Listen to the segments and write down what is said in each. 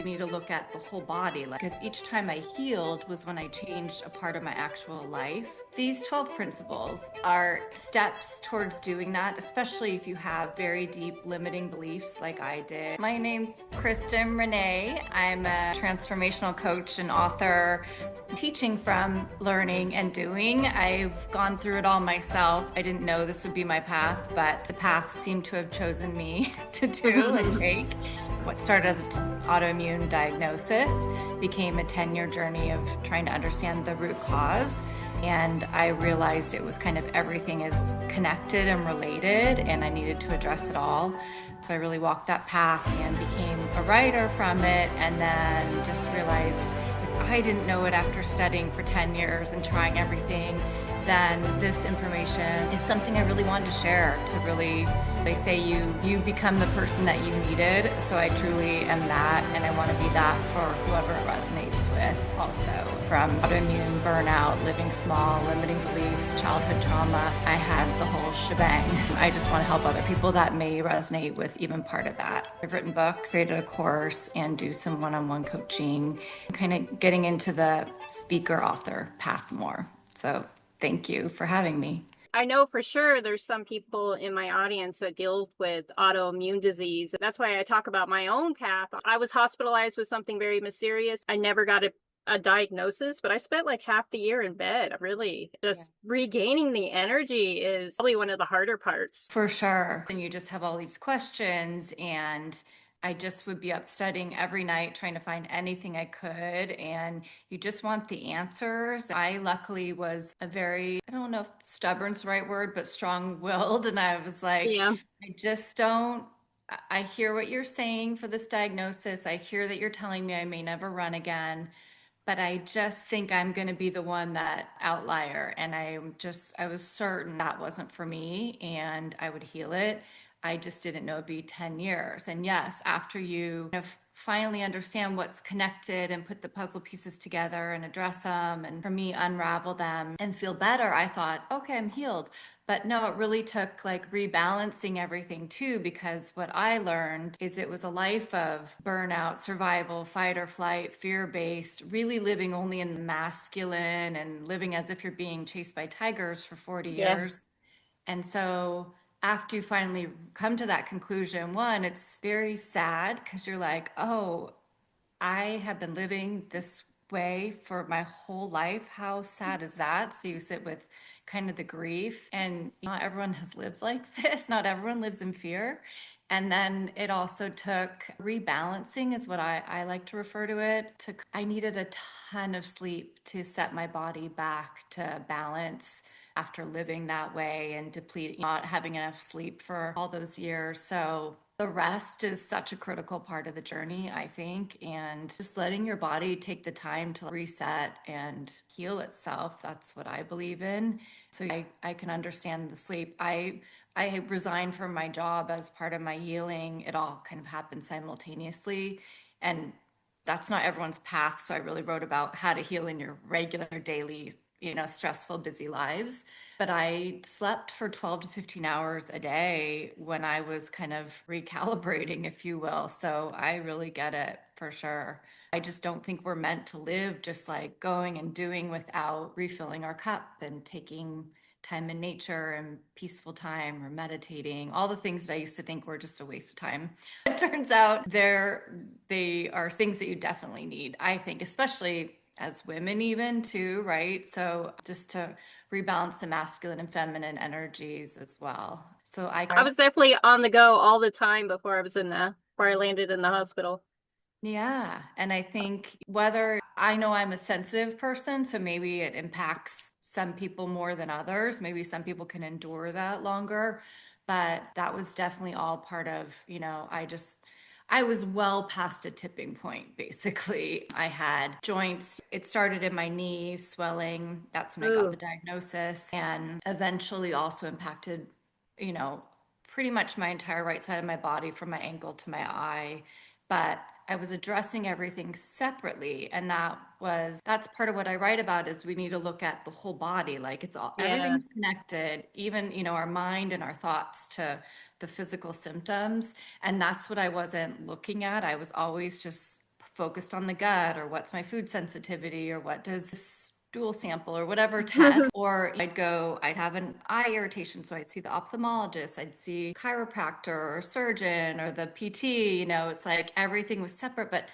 need to look at the whole body, because each time I healed was when I changed a part of my actual life. These 12 principles are steps towards doing that, especially if you have very deep limiting beliefs like I did. My name's Kristen Renee. I'm a transformational coach and author, teaching from learning and doing. I've gone through it all myself. I didn't know this would be my path, but the path seemed to have chosen me to do and take. What started as an autoimmune diagnosis became a 10-year journey of trying to understand the root cause. And I realized it was kind of everything is connected and related, and I needed to address it all. So I really walked that path and became a writer from it, and then just realized if I didn't know it after studying for 10 years and trying everything, then this information is something I really wanted to share. To really, they say you become the person that you needed. So I truly am that, and I want to be that for whoever it resonates with also. From autoimmune, burnout, living small, limiting beliefs, childhood trauma, I had the whole shebang. I just want to help other people that may resonate with even part of that. I've written books, created a course, and do some one-on-one coaching, kind of getting into the speaker author path more. So thank you for having me. I know for sure there's some people in my audience that deal with autoimmune disease. That's why I talk about my own path. I was hospitalized with something very mysterious. I never got a diagnosis, but I spent like half the year in bed. Really, just regaining the energy is probably one of the harder parts. For sure. And you just have all these questions, and I just would be up studying every night trying to find anything I could, and you just want the answers. I luckily was a very, I don't know if stubborn's the right word, but strong-willed, and I was like, Yeah. I just don't. I hear what you're saying for this diagnosis. I hear that you're telling me I may never run again, but I just think I'm going to be the one that outlier. And I was certain that wasn't for me and I would heal it. I just didn't know it'd be 10 years. And yes, after you kind of finally understand what's connected and put the puzzle pieces together and address them, and for me, unravel them and feel better, I thought, okay, I'm healed. But no, it really took like rebalancing everything too, because what I learned is it was a life of burnout, survival, fight or flight, fear-based, really living only in the masculine and living as if you're being chased by tigers for 40 Yeah. years. And so after you finally come to that conclusion, one, it's very sad because you're like, oh, I have been living this way for my whole life. How sad is that? So you sit with kind of the grief, and not everyone has lived like this. Not everyone lives in fear. And then it also took rebalancing, is what I like to refer to it. I needed a ton of sleep to set my body back to balance after living that way and depleting, not having enough sleep for all those years. So the rest is such a critical part of the journey, I think, and just letting your body take the time to reset and heal itself. That's what I believe in. So I can understand the sleep. I resigned from my job as part of my healing. It all kind of happened simultaneously. And that's not everyone's path. So I really wrote about how to heal in your regular daily, stressful, busy lives. But I slept for 12 to 15 hours a day when I was kind of recalibrating, if you will. So I really get it for sure. I just don't think we're meant to live just like going and doing without refilling our cup and taking time in nature and peaceful time or meditating, all the things that I used to think were just a waste of time. It turns out they are things that you definitely need, I think, especially as women even too, right? So just to rebalance the masculine and feminine energies as well. So I was definitely on the go all the time before I landed in the hospital. yeah. And I think whether I know I'm a sensitive person, so maybe it impacts some people more than others. Maybe some people can endure that longer. But that was definitely all part of, I was well past a tipping point, basically. I had joints. It started in my knee swelling. That's when I got the Ooh. diagnosis, and eventually also impacted, you know, pretty much my entire right side of my body from my ankle to my eye. But I was addressing everything separately. And that's part of what I write about, is we need to look at the whole body. Like Yeah. everything's connected, even, our mind and our thoughts to the physical symptoms. And that's what I wasn't looking at. I was always just focused on the gut, or what's my food sensitivity, or what does this stool sample or whatever test. Or I'd have an eye irritation, so I'd see the ophthalmologist, I'd see chiropractor or surgeon or the PT. It's like everything was separate, but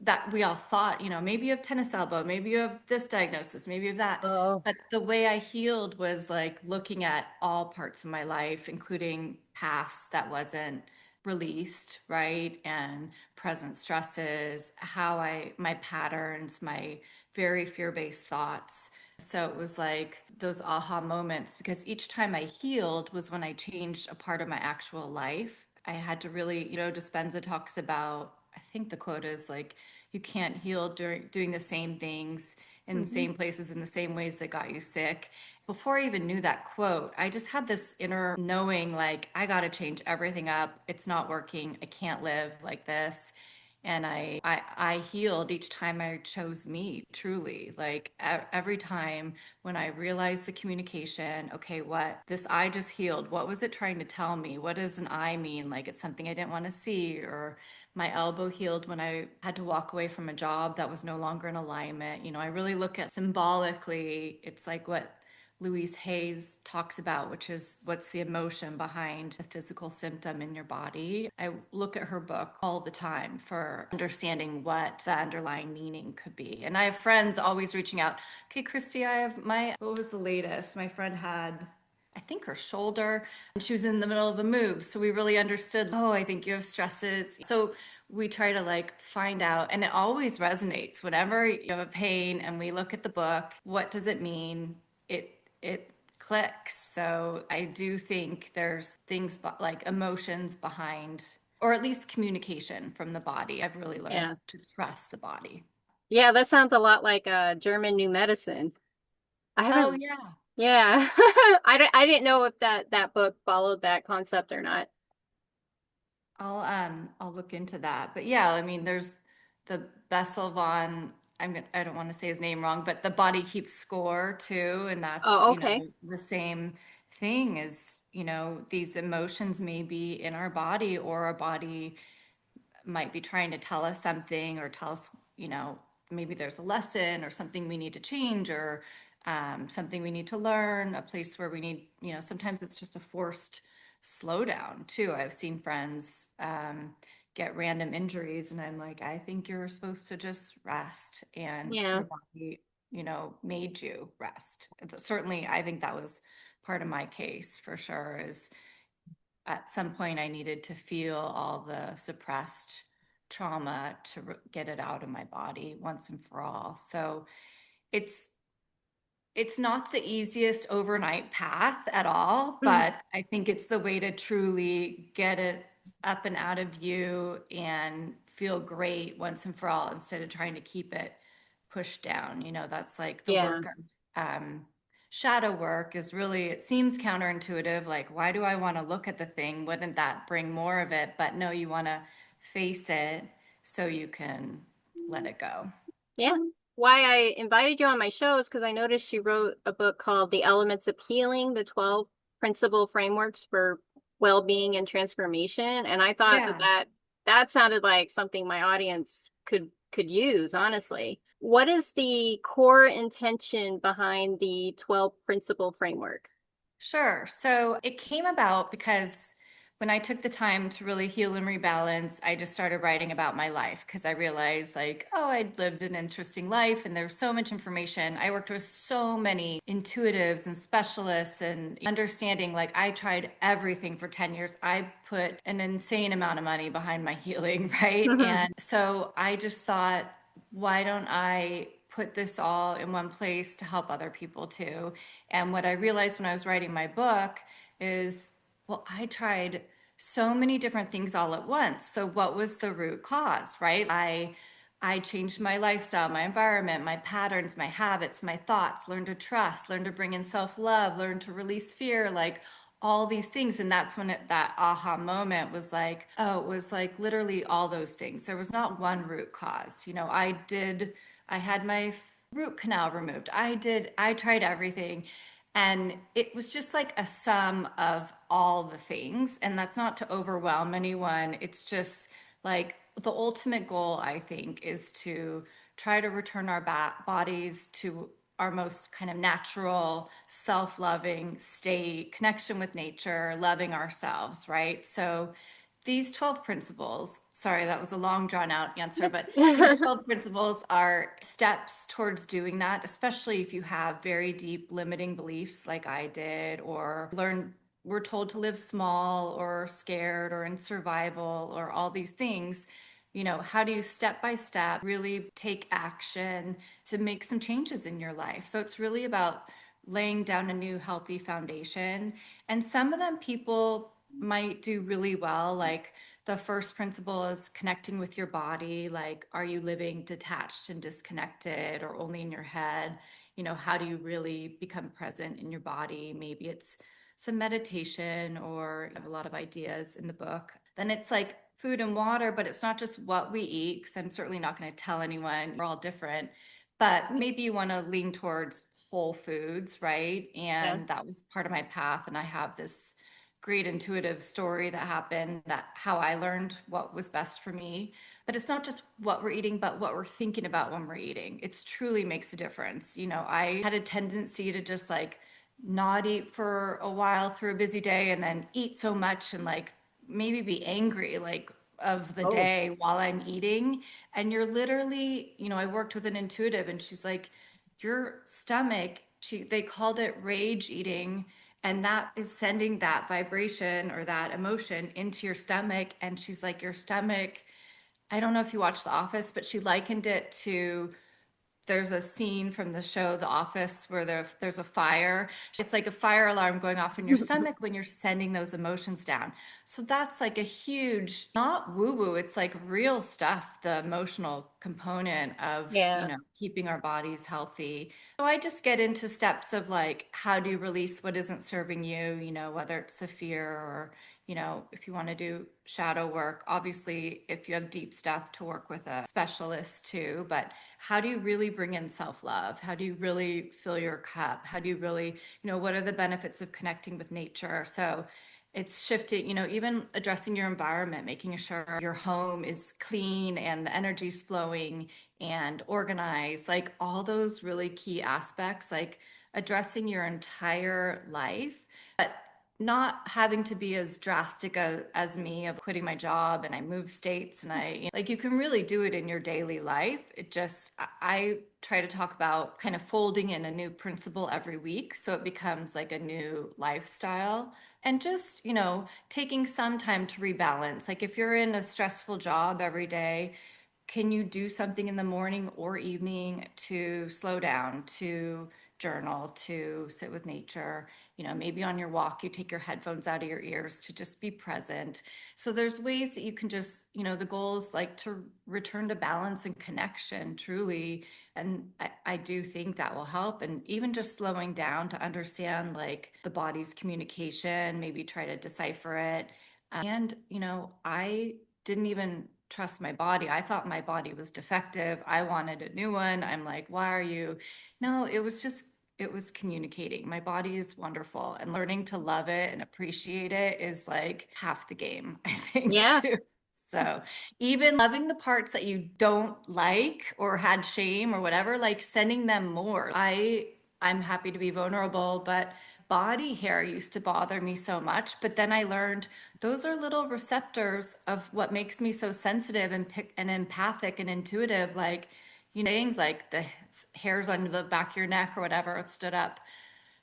that we all thought, maybe you have tennis elbow, maybe you have this diagnosis, maybe you have that. Oh, But the way I healed was like looking at all parts of my life, including past that wasn't released, right? And present stresses, my patterns, my very fear-based thoughts. So it was like those aha moments because each time I healed was when I changed a part of my actual life. I had to really, Dispenza talks about, I think the quote is like, you can't heal during doing the same things in the mhm. same places in the same ways that got you sick. Before I even knew that quote, I just had this inner knowing like, I got to change everything up. It's not working. I can't live like this. And I healed each time I chose me, truly. Like every time when I realized the communication, okay, what this eye just healed, what was it trying to tell me? What does an eye mean? Like it's something I didn't want to see. Or my elbow healed when I had to walk away from a job that was no longer in alignment. I really look at symbolically, it's like what Louise Hayes talks about, which is what's the emotion behind the physical symptom in your body. I look at her book all the time for understanding what the underlying meaning could be. And I have friends always reaching out. Okay, Christy, what was the latest? My friend had, I think, her shoulder, and she was in the middle of a move. So we really understood, oh, I think you have stresses. So we try to like find out, and it always resonates whenever you have a pain and we look at the book, what does it mean? It clicks. So I do think there's things like emotions behind, or at least communication from the body. I've really learned Yeah. to trust the body. Yeah, that sounds a lot like German New Medicine. I Oh haven't, yeah. yeah. I didn't know if that book followed that concept or not. I'll look into that. But yeah, I mean there's the Bessel von, I don't want to say his name wrong, but the body keeps score too, and that's, Oh, okay. the same thing as, these emotions may be in our body, or our body might be trying to tell us something, or tell us, maybe there's a lesson or something we need to change, or something we need to learn, a place where we need, sometimes it's just a forced slowdown too. I've seen friends get random injuries, and I'm like, I think you're supposed to just rest, and Yeah. your body, made you rest. Certainly, I think that was part of my case for sure, is at some point I needed to feel all the suppressed trauma to get it out of my body once and for all. So it's it's not the easiest overnight path at all, Mhm. but I think it's the way to truly get it up and out of you and feel great once and for all, instead of trying to keep it pushed down. That's like the Yeah. work of shadow work is really, it seems counterintuitive. Like, why do I want to look at the thing? Wouldn't that bring more of it? But no, you want to face it so you can let it go. Yeah. Why I invited you on my show is because I noticed you wrote a book called The Elements of Healing, the 12 Principal Frameworks for Well-Being and Transformation. And I thought Yeah. that sounded like something my audience could use, honestly. What is the core intention behind the 12 Principal Framework? Sure. So it came about because when I took the time to really heal and rebalance, I just started writing about my life because I realized, like, oh, I'd lived an interesting life and there's so much information. I worked with so many intuitives and specialists and understanding, like, I tried everything for 10 years. I put an insane amount of money behind my healing, right? And so I just thought, why don't I put this all in one place to help other people too? And what I realized when I was writing my book is, well, I tried so many different things all at once. So what was the root cause, right? I changed my lifestyle, my environment, my patterns, my habits, my thoughts, learned to trust, learned to bring in self-love, learned to release fear, like all these things. And that's when that aha moment was like, oh, it was like literally all those things. There was not one root cause. I had my root canal removed. I tried everything. And it was just like a sum of all the things. And that's not to overwhelm anyone. It's just like the ultimate goal, I think, is to try to return our bodies to our most kind of natural, self loving state, connection with nature, loving ourselves, right? So, these 12 principles, sorry, that was a long drawn out answer, but these 12 principles are steps towards doing that, especially if you have very deep limiting beliefs like I did, or we're told to live small or scared or in survival or all these things. How do you step by step really take action to make some changes in your life? So it's really about laying down a new healthy foundation. And some of them people might do really well. Like the first principle is connecting with your body. Like, are you living detached and disconnected or only in your head? How do you really become present in your body? Maybe it's some meditation, or I have a lot of ideas in the book. Then it's like food and water, but it's not just what we eat, because I'm certainly not going to tell anyone we're all different. But maybe you want to lean towards whole foods, right? Yeah. And that was part of my path. And I have this great intuitive story that happened, that how I learned what was best for me. But it's not just what we're eating, but what we're thinking about when we're eating. It's truly makes a difference. I had a tendency to just like not eat for a while through a busy day and then eat so much and like maybe be angry like of the Oh. day while I'm eating. And you're literally, I worked with an intuitive and she's like, your stomach, they called it rage eating, and that is sending that vibration or that emotion into your stomach. And she's like, your stomach, I don't know if you watch The Office, but she likened it to, there's a scene from the show The Office where there's a fire. It's like a fire alarm going off in your stomach when you're sending those emotions down. So that's like a huge, not woo woo, it's like real stuff, the emotional component of, Yeah. keeping our bodies healthy. So I just get into steps of like, how do you release what isn't serving you, whether it's the fear or, if you want to do shadow work, obviously, if you have deep stuff, to work with a specialist too. But how do you really bring in self love? How do you really fill your cup? How do you really, what are the benefits of connecting with nature? So it's shifting, even addressing your environment, making sure your home is clean and the energy's flowing and organized, like all those really key aspects, like addressing your entire life, but not having to be as drastic as me of quitting my job and I moved states, and like you can really do it in your daily life. It just, I try to talk about kind of folding in a new principle every week so it becomes like a new lifestyle, and just, taking some time to rebalance. Like if you're in a stressful job every day, can you do something in the morning or evening to slow down, to journal, to sit with nature? Maybe on your walk, you take your headphones out of your ears to just be present. So there's ways that you can just, the goal is like to return to balance and connection truly. And I do think that will help. And even just slowing down to understand like the body's communication, maybe try to decipher it. And, I didn't even trust my body. I thought my body was defective. I wanted a new one. I'm like, why are you? No, it was communicating. My body is wonderful, and learning to love it and appreciate it is like half the game, I think, Yeah. too. So even loving the parts that you don't like or had shame or whatever, like sending them more. I'm happy to be vulnerable, but body hair used to bother me so much. But then I learned those are little receptors of what makes me so sensitive and empathic and intuitive. Like, things like the hairs on the back of your neck or whatever stood up.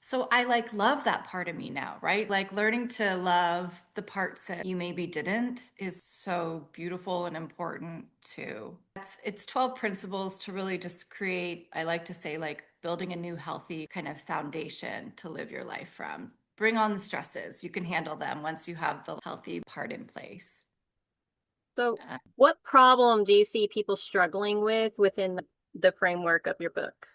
So I like love that part of me now, right? Like learning to love the parts that you maybe didn't is so beautiful and important too. It's 12 principles to really just create, I like to say, like building a new healthy kind of foundation to live your life from. Bring on the stresses. You can handle them once you have the healthy part in place. So, what problem do you see people struggling with within the framework of your book?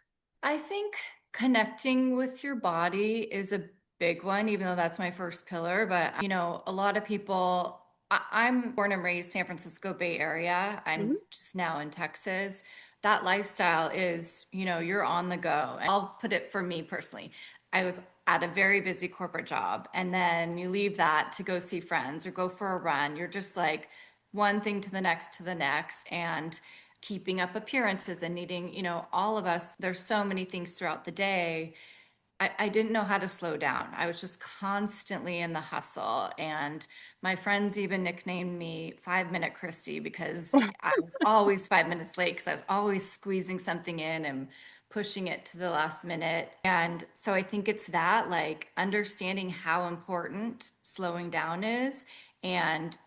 I think connecting with your body is a big one, even though that's my first pillar. But, a lot of people, I'm born and raised San Francisco Bay Area. I'm Mhm. just now in Texas. That lifestyle is, you're on the go. And I'll put it for me personally. I was at a very busy corporate job, and then you leave that to go see friends or go for a run. You're just like one thing to the next, and keeping up appearances and needing, all of us, there's so many things throughout the day. I didn't know how to slow down. I was just constantly in the hustle. And my friends even nicknamed me 5 Minute Christy because I was always 5 minutes late because I was always squeezing something in and pushing it to the last minute. And so I think it's that, like, understanding how important slowing down is, and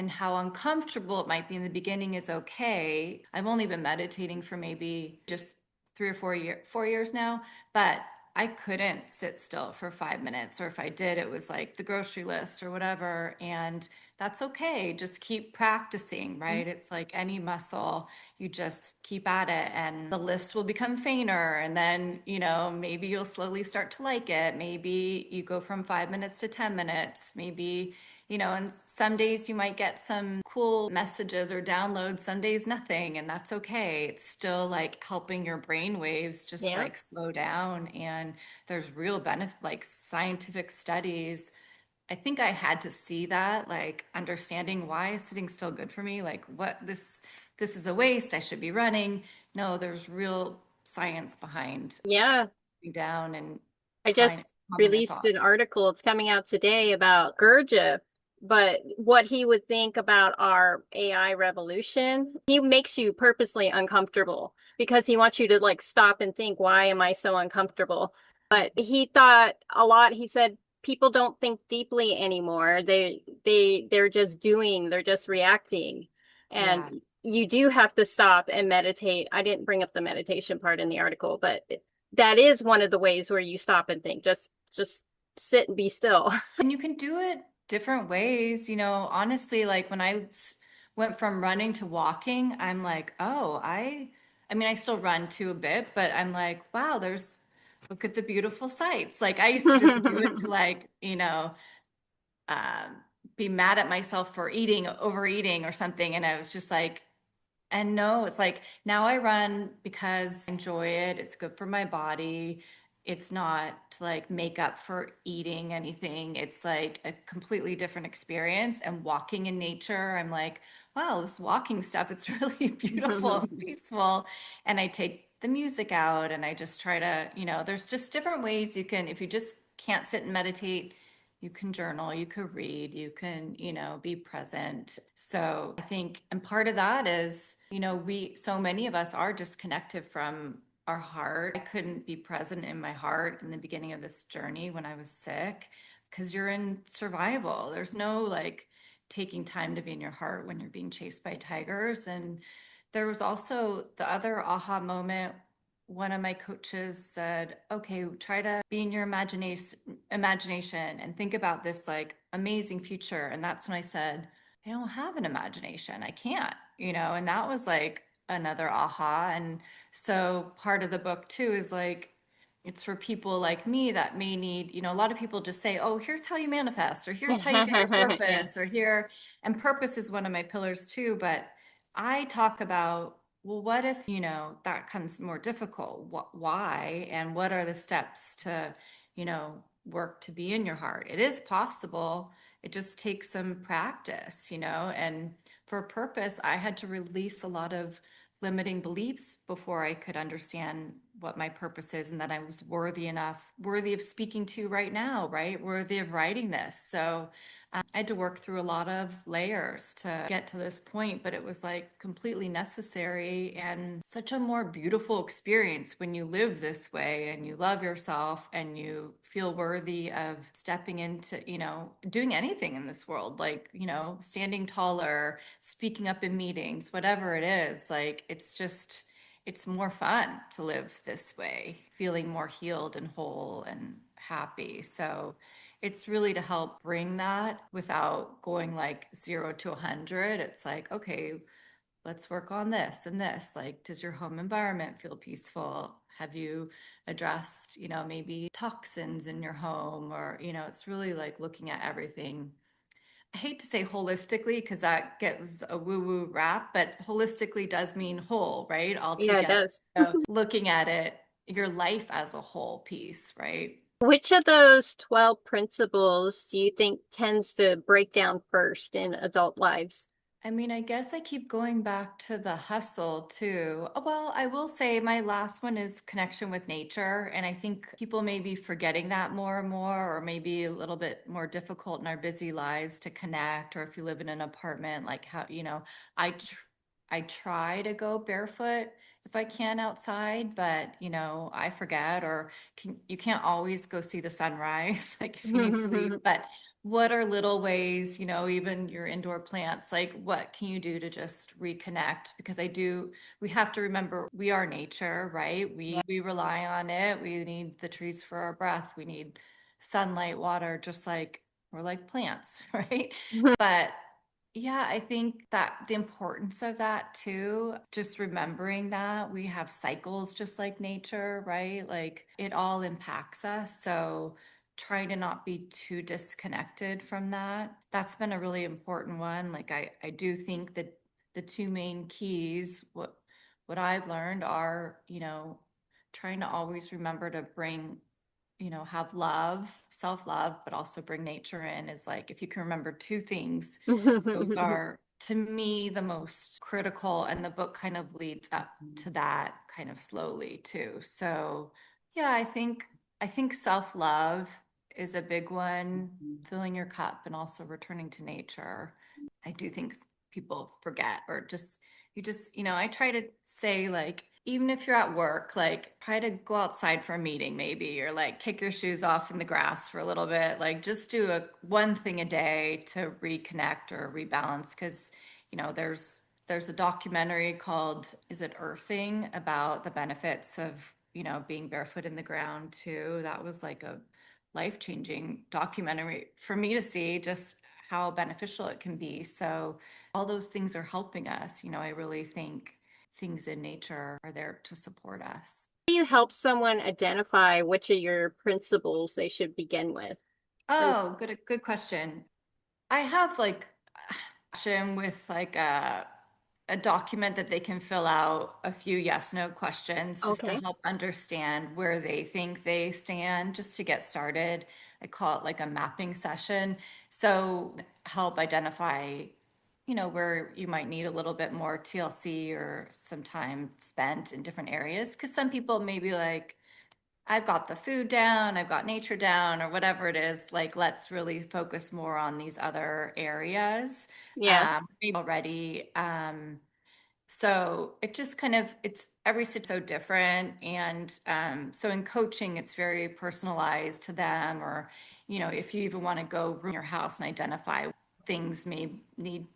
how uncomfortable it might be in the beginning is okay. I've only been meditating for maybe just 4 years now, but I couldn't sit still for 5 minutes, or if I did, it was like the grocery list or whatever. And that's okay. Just keep practicing, right? It's like any muscle, you just keep at it, and the list will become fainter. And then, maybe you'll slowly start to like it. Maybe you go from 5 minutes to 10 minutes. Maybe, and some days you might get some cool messages or downloads, some days nothing, and that's okay. It's still like helping your brain waves just Yeah. like slow down. And there's real benefit, like scientific studies. I think I had to see that, like understanding why is sitting still good for me? Like what this is a waste. I should be running. No, there's real science behind Yeah. sitting down and I just calming your released an thoughts. article. It's coming out today about Gurdjieff, but what he would think about our AI revolution. He makes you purposely uncomfortable because he wants you to like stop and think, why am I so uncomfortable? But he thought a lot. He said people don't think deeply anymore. They're just doing, they're just reacting. And Yeah. you do have to stop and meditate. I didn't bring up the meditation part in the article, but that is one of the ways where you stop and think. Just sit and be still. And you can do it different ways. Honestly, like when went from running to walking, I'm like, oh, I mean, I still run too a bit, but I'm like, wow, look at the beautiful sights. Like I used to just do it to like, um, be mad at myself for overeating or something. And I was just like, and no, it's like now I run because I enjoy it. It's good for my body. It's not to like make up for eating anything. It's like a completely different experience. And walking in nature, I'm like, wow, this walking stuff, it's really beautiful and peaceful. And I take the music out and I just try to, there's just different ways you can, if you just can't sit and meditate, you can journal, you could read, you can, be present. So I think, and part of that is, so many of us are disconnected from our heart. I couldn't be present in my heart in the beginning of this journey when I was sick because you're in survival. There's no like taking time to be in your heart when you're being chased by tigers. And there was also the other aha moment. One of my coaches said, okay, try to be in your imagination and think about this like amazing future. And that's when I said, I don't have an imagination. I can't, and that was like another aha. And so part of the book too is like, it's for people like me that may need, a lot of people just say, oh, here's how you manifest, or here's how you get your Yeah. purpose, or here. And purpose is one of my pillars too. But I talk about, well, what if, that comes more difficult? Why? And what are the steps to, work to be in your heart? It is possible. It just takes some practice, and for purpose, I had to release a lot of limiting beliefs before I could understand what my purpose is and that I was worthy of speaking to right now, right? Worthy of writing this. So I had to work through a lot of layers to get to this point, but it was like completely necessary and such a more beautiful experience when you live this way and you love yourself and you feel worthy of stepping into, doing anything in this world, like, standing taller, speaking up in meetings, whatever it is. Like, it's more fun to live this way, feeling more healed and whole and happy. So, it's really to help bring that without going like 0 to 100. It's like, okay, let's work on this and this. Like, does your home environment feel peaceful? Have you addressed, maybe toxins in your home? Or, it's really like looking at everything. I hate to say holistically because that gets a woo woo rap, but holistically does mean whole, right? All Yeah, it together. does. So, looking at it, your life as a whole piece, right? Which of those 12 principles do you think tends to break down first in adult lives? I mean, I guess I keep going back to the hustle too. Well, I will say my last one is connection with nature. And I think people may be forgetting that more and more, or maybe a little bit more difficult in our busy lives to connect. Or if you live in an apartment, like how, I, tr I try to go barefoot if I can outside, but I forget, or you can't always go see the sunrise, like if you need sleep. But what are little ways, even your indoor plants, like what can you do to just reconnect? Because we have to remember we are nature, right? We rely on it. We need the trees for our breath. We need sunlight, water, just like we're like plants, right? But yeah, I think that the importance of that too, just remembering that we have cycles just like nature, right? Like it all impacts us. So trying to not be too disconnected from that. That's been a really important one. Like I do think that the two main keys, what I've learned are, trying to always remember to bring, have love, self-love, but also bring nature in is like if you can remember two things, those are to me the most critical, and the book kind of leads up to that kind of slowly too. So yeah, I think self-love is a big one, filling your cup and also returning to nature. I do think people forget, or just I try to say, like, even if you're at work, like try to go outside for a meeting maybe, or like kick your shoes off in the grass for a little bit. Like just do one thing a day to reconnect or rebalance. Because there's a documentary called, is it Earthing, about the benefits of being barefoot in the ground too. That was like a life-changing documentary for me to see just how beneficial it can be. So all those things are helping us. I really think things in nature are there to support us. Do you help someone identify which of your principles they should begin with? Or Oh, good question. I have like action with like a document that they can fill out a few yes no questions just to okay. help understand where they think they stand, just to get started. I call it like a mapping session. So help identify, where you might need a little bit more TLC or some time spent in different areas. Because some people may be like, I've got the food down, I've got nature down, or whatever it is. Like, let's really focus more on these other areas. Yeah. Maybe already. So it just kind of, it's every so different. And so in coaching, it's very personalized to them. Or, if you even want to go in your house and identify things may need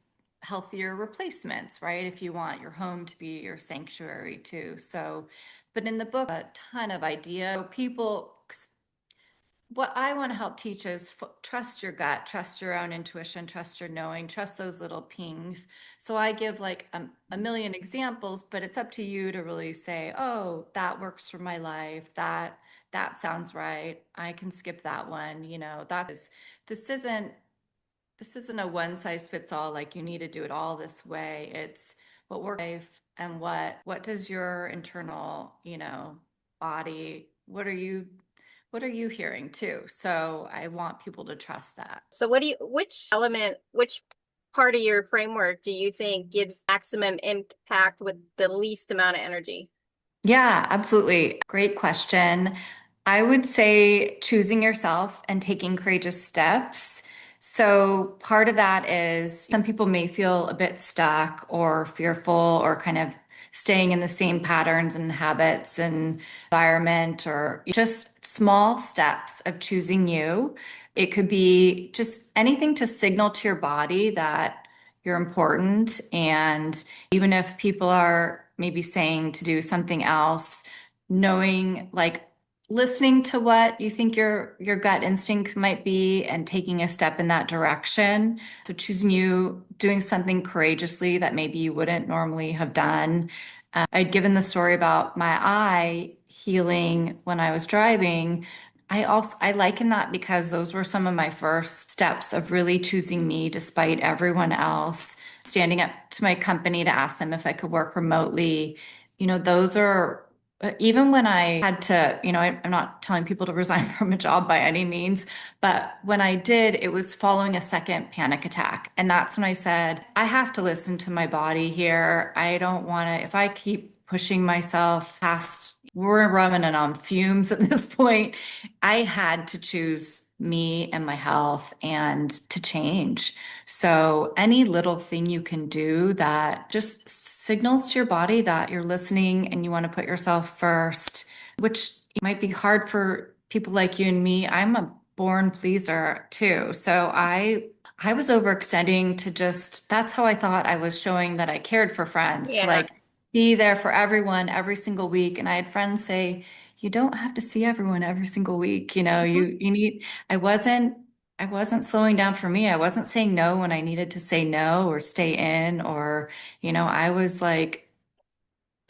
healthier replacements, right? If you want your home to be your sanctuary too. So, but in the book, a ton of idea. People, what I want to help teach is trust your gut, trust your own intuition, trust your knowing, trust those little pings. So I give like a million examples, but it's up to you to really say, oh, that works for my life. That sounds right. I can skip that one. This isn't this isn't a one size fits all, like you need to do it all this way. It's what works for life, and what does your internal, body, what are you hearing too? So I want people to trust that. So which part of your framework do you think gives maximum impact with the least amount of energy? Yeah, absolutely. Great question. I would say choosing yourself and taking courageous steps. So part of that is some people may feel a bit stuck or fearful, or kind of staying in the same patterns and habits and environment, or just small steps of choosing you. It could be just anything to signal to your body that you're important. And even if people are maybe saying to do something else, knowing, like, listening to what you think your gut instinct might be and taking a step in that direction. So choosing you, doing something courageously that maybe you wouldn't normally have done. I'd given the story about my eye healing when I was driving. I liken that because those were some of my first steps of really choosing me despite everyone else. Standing up to my company to ask them if I could work remotely. Those are even when I had to, I'm not telling people to resign from a job by any means, but when I did, it was following a second panic attack. And that's when I said, I have to listen to my body here. I don't want to, if I keep pushing myself past, we're running on fumes at this point. I had to choose me and my health and to change. So, any little thing you can do that just signals to your body that you're listening and you want to put yourself first, which might be hard for people like you and me. I'm a born pleaser too. So, I was overextending to just, that's how I thought I was showing that I cared for friends, to Yeah. like be there for everyone every single week. And I had friends say, you don't have to see everyone every single week. Mhm. You need, I wasn't I wasn't slowing down for me. I wasn't saying no when I needed to say no or stay in, or, I was like,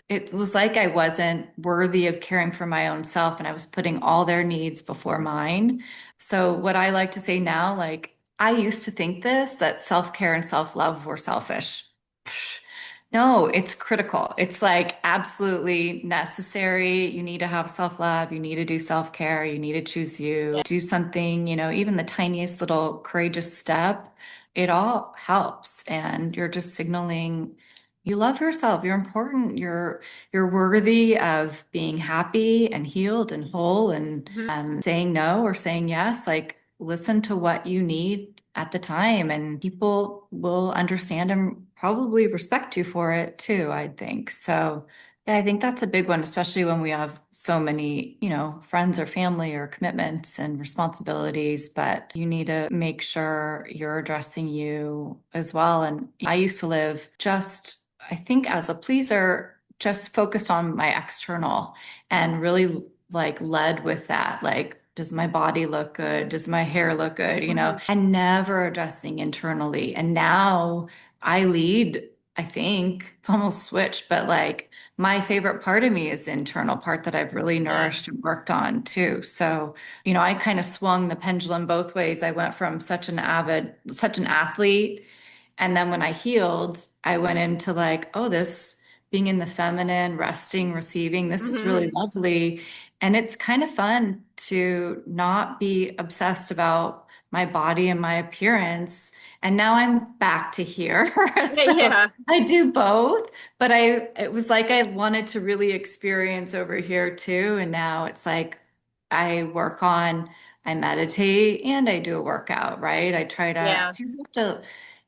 it was like I wasn't worthy of caring for my own self and I was putting all their needs before mine. So, what I like to say now, like, I used to think this, that self-care and self-love were selfish. No, it's critical. It's like absolutely necessary. You need to have self-love. You need to do self-care. You need to choose you. Yeah. Do something, even the tiniest little courageous step, it all helps. And you're just signaling you love yourself. You're important. You're worthy of being happy and healed and whole and Mhm. saying no or saying yes. Like listen to what you need at the time, and people will understand and probably respect you for it too, I think. So, yeah, I think that's a big one, especially when we have so many, friends or family or commitments and responsibilities, but you need to make sure you're addressing you as well. And I used to live just, I think, as a pleaser, just focused on my external and really like led with that. Like, does my body look good? Does my hair look good? Mhm. And never adjusting internally. And now I lead, I think it's almost switched, but like my favorite part of me is the internal part that I've really Yeah. nourished and worked on too. So, I kind of swung the pendulum both ways. I went from such an athlete, and then when I healed, I went into like, oh, this being in the feminine, resting, receiving, this is really Mhm. lovely. And it's kind of fun to not be obsessed about my body and my appearance. And now I'm back to here. Yeah. So Yeah. I do both, but it was like I wanted to really experience over here too. And now it's like I meditate and I do a workout, right? I try to, Yeah. so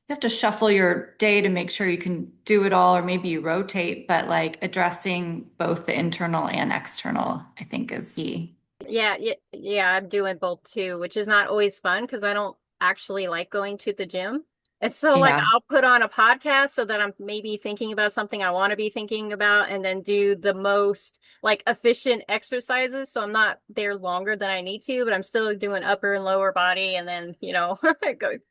you have to shuffle your day to make sure you can do it all, or maybe you rotate, but like addressing both the internal and external, I think is key. Yeah, yeah, yeah, I'm doing both too, which is not always fun because I don't actually like going to the gym. And so like Yeah. I'll put on a podcast so that I'm maybe thinking about something I want to be thinking about and then do the most like efficient exercises. So I'm not there longer than I need to, but I'm still doing upper and lower body and then,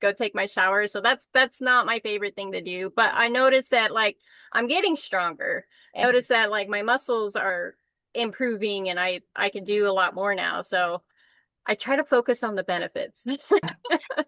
go take my shower. So that's not my favorite thing to do. But I noticed that like I'm getting stronger. I noticed that like my muscles are improving and I can do a lot more now. So I try to focus on the benefits.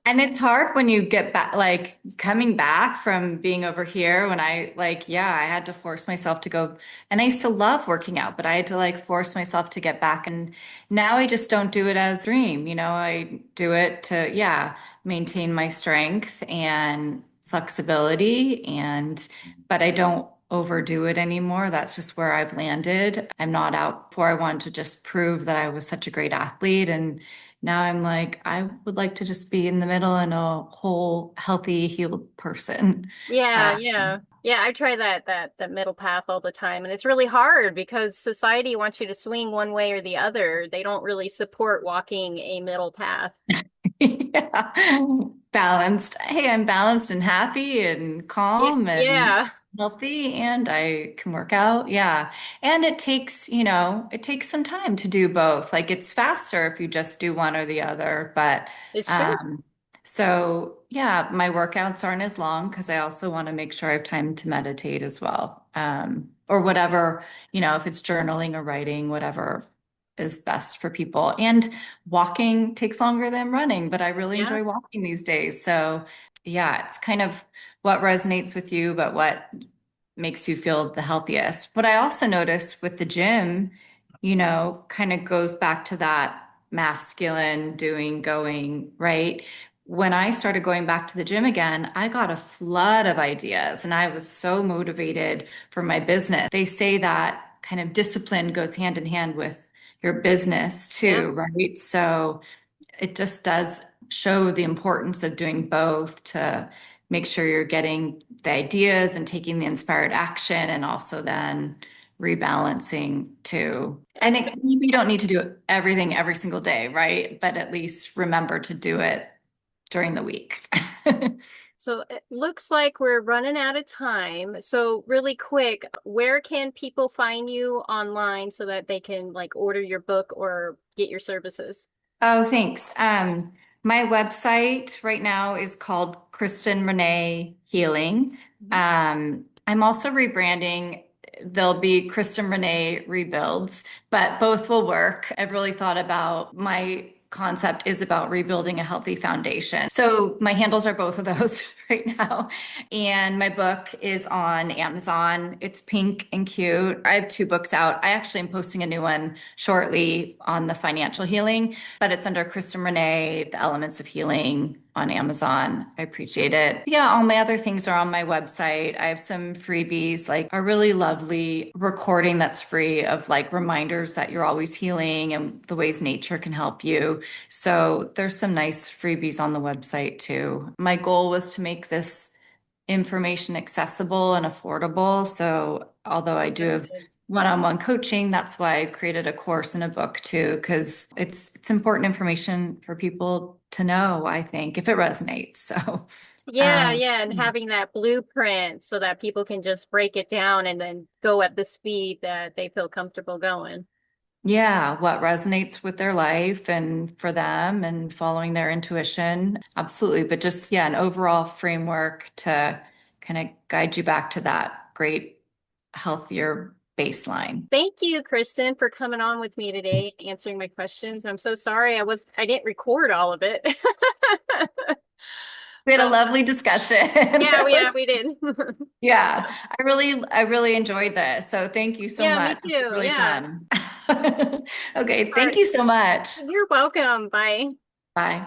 And it's hard when you get back, like coming back from being over here when yeah, I had to force myself to go. And I used to love working out, but I had to like force myself to get back. And now I just don't do it as a dream. I do it to, yeah, maintain my strength and flexibility. But I don't overdo it anymore. That's just where I've landed. I'm not out before I wanted to just prove that I was such a great athlete. And now I'm like, I would like to just be in the middle and a whole, healthy, healed person. Yeah, Uh, yeah. Yeah, I try that middle path all the time and it's really hard because society wants you to swing one way or the other. They don't really support walking a middle path. yeah. Balanced. Hey, I'm balanced and happy and Yeah, calm and yeah. healthy, and I can work out. Yeah. And it takes some time to do both. Like it's faster if you just do one or the other. But It's true. um, so yeah, my workouts aren't as long because I also want to make sure I have time to meditate as well. Or whatever, if it's journaling or writing, whatever is best for people. And walking takes longer than running, but I really Yeah. enjoy walking these days. So, yeah, it's kind of what resonates with you, but what makes you feel the healthiest. What I also noticed with the gym, kind of goes back to that masculine doing, going, right? When I started going back to the gym again, I got a flood of ideas and I was so motivated for my business. They say that kind of discipline goes hand in hand with your business Yeah. too, right? So it just does show the importance of doing both to make sure you're getting the ideas and taking the inspired action and also then rebalancing too. And And you don't need to do everything every single day, right? But at least remember to do it during the week. so it looks like we're running out of time. So really quick, where can people find you online so that they can like order your book or get your services? Oh, thanks. My website right now is called Kristen Renee Healing. Mhm. I'm also rebranding. There'll be Kristen Renee Rebuilds, but both will work. I've really thought about my concept is about rebuilding a healthy foundation. So my handles are both of those right now. And my book is on Amazon. It's pink and cute. I have two books out. I actually am posting a new one shortly on the financial healing, but it's under Kristen Renee, The Elements of Healing on Amazon. I appreciate it. Yeah, all my other things are on my website. I have some freebies, like a really lovely recording that's free of like reminders that you're always healing and the ways nature can help you. So there's some nice freebies on the website too. My goal was to make this information accessible and affordable. So although I do Very have good. one-on-one coaching, that's why I created a course and a book too, because it's important information for people to know, I think, if it resonates. So Yeah, yeah, and having that blueprint so that people can just break it down and then go at the speed that they feel comfortable going. yeah, what resonates with their life and for them and following their intuition. Absolutely. But just, yeah, an overall framework to kind of guide you back to that great, healthier baseline. Thank you, Kristen, for coming on with me today and answering my questions. I'm so sorry I didn't record all of it. We had a But lovely discussion. yeah, we did. Yeah, I really enjoyed this. So thank you so Yeah, me much. This was too. really Yeah. fun. Okay, All thank right. you so much. You're welcome. Bye. Bye.